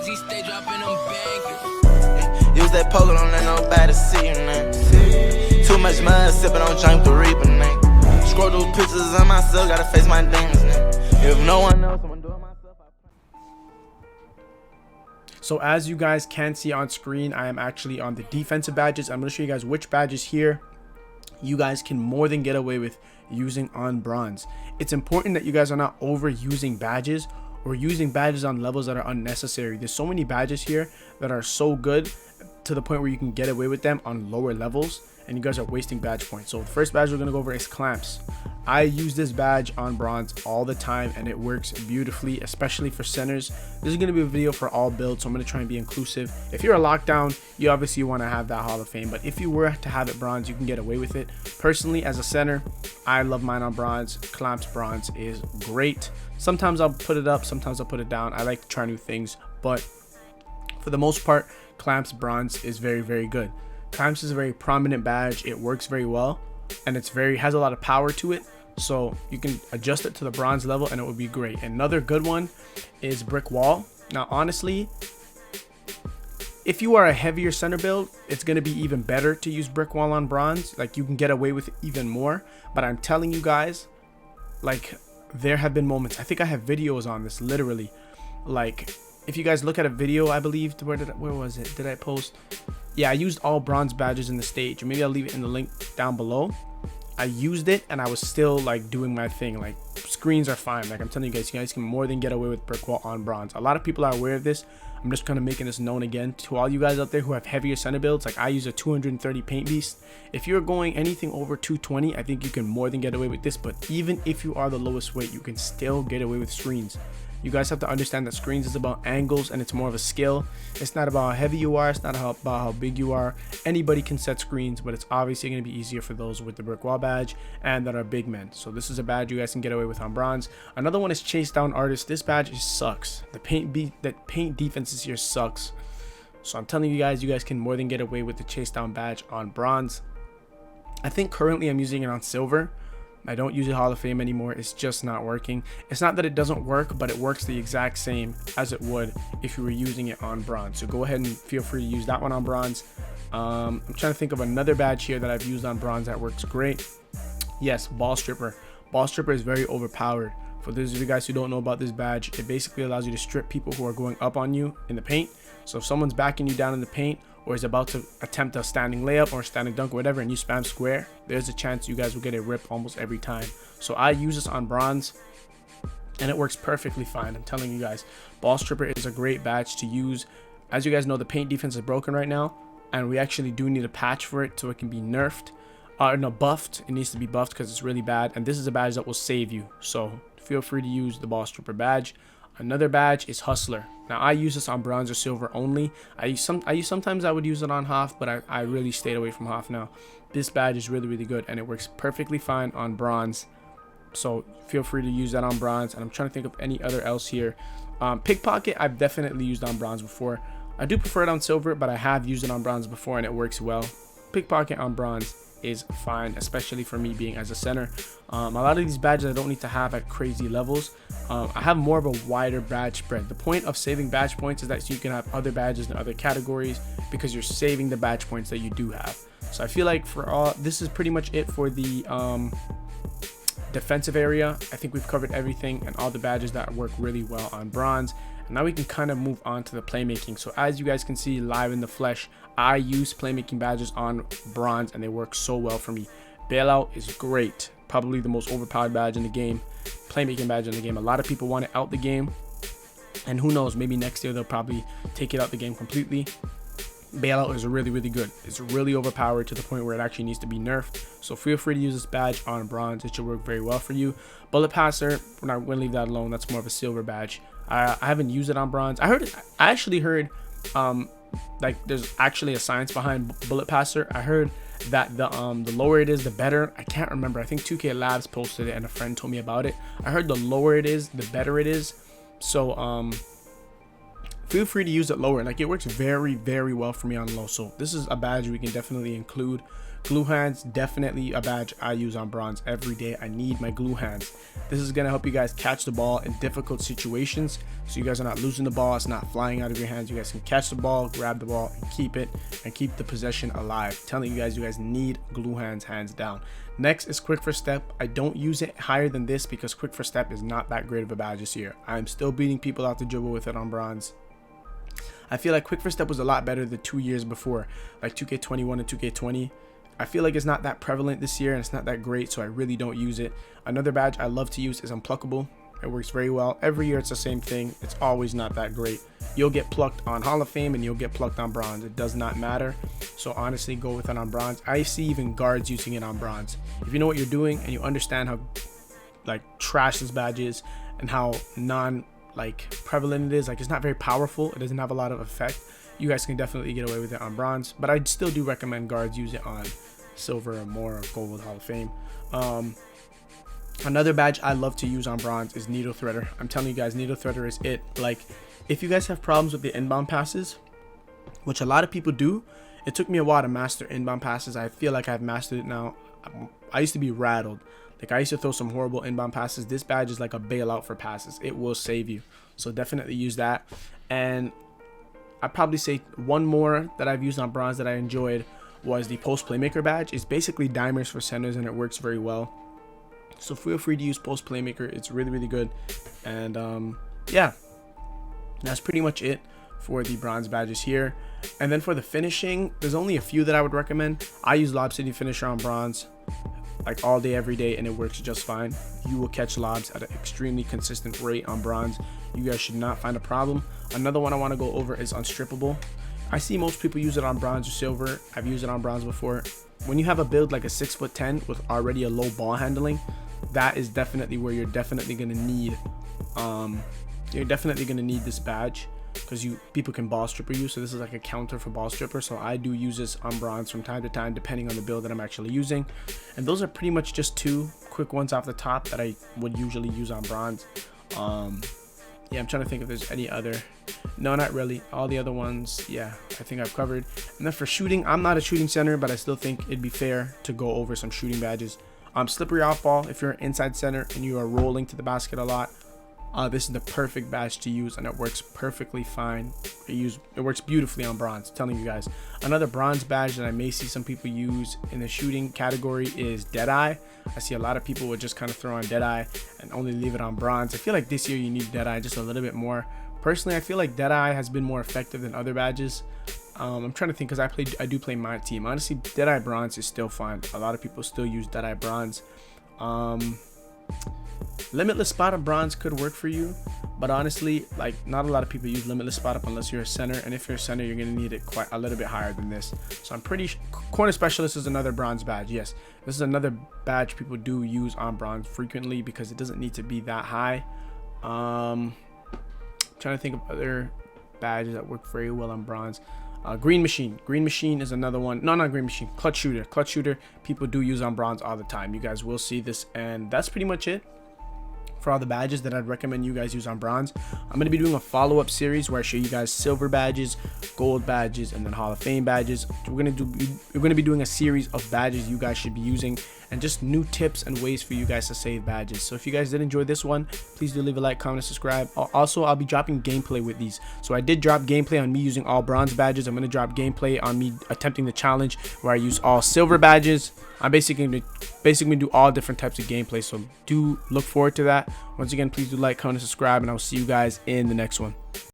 he stay dropping them bangers. Use that poker, don't let nobody see you, man. Too much mud, sipping on junk to reap, man. Scroll through pictures of myself, gotta face my demons, man. If no one knows, I'm doing myself. So as you guys can see on screen, I am actually on the defensive badges. I'm going to show you guys which badges here you guys can more than get away with using on bronze. It's important that you guys are not overusing badges or using badges on levels that are unnecessary. There's so many badges here that are so good to the point where you can get away with them on lower levels, and you guys are wasting badge points. So the first badge we're going to go over is clamps. I use this badge on bronze all the time and it works beautifully, especially for centers. This is going to be a video for all builds, so I'm going to try and be inclusive. If you're a lockdown, you obviously want to have that Hall of Fame, but if you were to have it bronze, you can get away with it. Personally, as a center, I love mine on bronze. Clamps bronze is great. Sometimes I'll put it up, sometimes I'll put it down. I like to try new things, but for the most part, clamps bronze is very, very good. Clamps is a very prominent badge. It works very well and it's has a lot of power to it. So you can adjust it to the bronze level and it would be great. Another good one is brick wall. Now, honestly, if you are a heavier center build, it's going to be even better to use brick wall on bronze. Like, you can get away with it even more. But I'm telling you guys, like, there have been moments. I think I have videos on this, literally. Like, if you guys look at a video, I believe, where was it? Did I post? Yeah, I used all bronze badges in the stage. Or maybe I'll leave it in the link down below. I used it and I was still like doing my thing. Like, screens are fine. Like, I'm telling you guys can more than get away with brick wall on bronze. A lot of people are aware of this. I'm just kind of making this known again to all you guys out there who have heavier center builds. Like, I use a 230 paint beast. If you're going anything over 220, I think you can more than get away with this. But even if you are the lowest weight, you can still get away with screens. You guys have to understand that screens is about angles and it's more of a skill. It's not about how heavy you are. It's not about how big you are. Anybody can set screens, but it's obviously going to be easier for those with the brick wall badge and that are big men. So this is a badge you guys can get away with on bronze. Another one is chase down artist. This badge sucks. The paint defenses here sucks. So I'm telling you guys can more than get away with the chase down badge on bronze. I think currently I'm using it on silver. I don't use it Hall of Fame anymore. It's just not working. It's not that it doesn't work, but it works the exact same as it would if you were using it on bronze. So go ahead and feel free to use that one on bronze. I'm trying to think of another badge here that I've used on bronze that works great. Yes, ball stripper. Ball stripper is very overpowered. For those of you guys who don't know about this badge, it basically allows you to strip people who are going up on you in the paint. So if someone's backing you down in the paint, or is about to attempt a standing layup or standing dunk or whatever, and you spam square, there's a chance you guys will get a rip almost every time. So I use this on bronze and it works perfectly fine. I'm telling you guys, ball stripper is a great badge to use. As you guys know, the paint defense is broken right now, and we actually do need a patch for it so it can be nerfed. No, buffed. It needs to be buffed because it's really bad, and this is a badge that will save you. So feel free to use the ball stripper badge. Another badge is hustler. Now, I use this on bronze or silver only. Sometimes I would use it on Hoff, but I really stayed away from Hoff now. This badge is really, really good, and it works perfectly fine on bronze. So feel free to use that on bronze. And I'm trying to think of any other else here. Pickpocket, I've definitely used on bronze before. I do prefer it on silver, but I have used it on bronze before and it works well. Pickpocket on bronze is fine, especially for me being as a center. A lot of these badges I don't need to have at crazy levels. I have more of a wider badge spread. The point of saving badge points is that so you can have other badges in other categories, because you're saving the badge points that you do have. So I feel like for all, this is pretty much it for the defensive area. I think we've covered everything and all the badges that work really well on bronze. And now we can kind of move on to the playmaking. So as you guys can see live in the flesh, I use playmaking badges on bronze and they work so well for me. Bailout is great, probably the most overpowered badge in the game. Playmaking badge in the game. A lot of people want it out the game, and who knows, maybe next year they'll probably take it out the game completely. Bailout is really, really good. It's really overpowered to the point where it actually needs to be nerfed. So feel free to use this badge on bronze. It should work very well for you. Bullet passer, we're not going to leave that alone. That's more of a silver badge. I haven't used it on bronze. I actually heard like there's actually a science behind bullet passer. I heard that the lower it is, the better. I can't remember. I think 2K Labs posted it and a friend told me about it. I heard the lower it is, the better it is. So feel free to use it lower. Like, it works very, very well for me on low. So this is a badge we can definitely include Glue hands, definitely a badge I use on bronze every day. I need my glue hands. This is gonna help you guys catch the ball in difficult situations, so you guys are not losing the ball, it's not flying out of your hands. You guys can catch the ball, grab the ball, and keep it, and keep the possession alive. Telling you guys need glue hands, hands down. Next is quick first step. I don't use it higher than this because quick first step is not that great of a badge this year. I'm still beating people out the dribble with it on bronze. I feel like quick first step was a lot better the 2 years before, like 2K21 and 2K20. I feel like it's not that prevalent this year and it's not that great, so I really don't use it. Another badge I love to use is Unpluckable. It works very well. Every year it's the same thing. It's always not that great. You'll get plucked on Hall of Fame and you'll get plucked on bronze. It does not matter. So honestly, go with it on bronze. I see even guards using it on bronze. If you know what you're doing and you understand how like trash this badge is and how prevalent it is, like it's not very powerful, it doesn't have a lot of effect, you guys can definitely get away with it on bronze. But I still do recommend guards use it on silver or more, or gold Hall of Fame. Another badge I love to use on bronze is Needle Threader. I'm telling you guys, Needle Threader is it. Like, if you guys have problems with the inbound passes, which a lot of people do, it took me a while to master inbound passes. I feel like I've mastered it now. I used to be rattled. Like, I used to throw some horrible inbound passes. This badge is like a bailout for passes. It will save you. So definitely use that. And I'd probably say one more that I've used on bronze that I enjoyed was the Post Playmaker badge. It's basically dimers for centers and it works very well. So feel free to use Post Playmaker. It's really, really good. And yeah, that's pretty much it for the bronze badges here. And then for the finishing, there's only a few that I would recommend. I use Lob City Finisher on bronze like all day, every day, and it works just fine. You will catch lobs at an extremely consistent rate on bronze. You guys should not find a problem. Another one I want to go over is Unstrippable. I see most people use it on bronze or silver. I've used it on bronze before. When you have a build like a 6'10" with already a low ball handling, that is definitely where you're definitely gonna need this badge, because people can ball stripper you. So this is like a counter for ball stripper. So I do use this on bronze from time to time, depending on the build that I'm actually using. And those are pretty much just two quick ones off the top that I would usually use on bronze. Yeah, I'm trying to think if there's any other. No, not really. All the other ones, yeah, I think I've covered. And then for shooting, I'm not a shooting center, but I still think it'd be fair to go over some shooting badges. Slippery off ball. If you're an inside center and you are rolling to the basket a lot, this is the perfect badge to use, and it works perfectly fine. It works beautifully on bronze. I'm telling you guys. Another bronze badge that I may see some people use in the shooting category is Deadeye. I see a lot of people would just kind of throw on Deadeye and only leave it on bronze. I feel like this year you need Deadeye just a little bit more. Personally, I feel like Deadeye has been more effective than other badges. I'm trying to think, because I do play my team. Honestly, Deadeye bronze is still fine. A lot of people still use Deadeye bronze. Limitless spot up bronze could work for you, but honestly, like, not a lot of people use limitless spot up unless you're a center, and if you're a center, you're gonna need it quite a little bit higher than this. So I'm pretty corner specialist is another bronze badge. Yes, this is another badge people do use on bronze frequently because it doesn't need to be that high. Trying to think of other badges that work very well on bronze. Green Machine is another one. No, not Green Machine. Clutch Shooter people do use on bronze all the time. You guys will see this, and that's pretty much it for all the badges that I'd recommend you guys use on bronze. I'm going to be doing a follow-up series where I show you guys silver badges, gold badges, and then Hall of Fame badges. We're going to be doing a series of badges you guys should be using, and just new tips and ways for you guys to save badges. So if you guys did enjoy this one, please do leave a like, comment, and subscribe. Also, I'll be dropping gameplay with these. So I did drop gameplay on me using all bronze badges. I'm going to drop gameplay on me attempting the challenge where I use all silver badges. I'm basically do all different types of gameplay, so do look forward to that. Once again, please do like, comment, and subscribe, and I'll see you guys in the next one.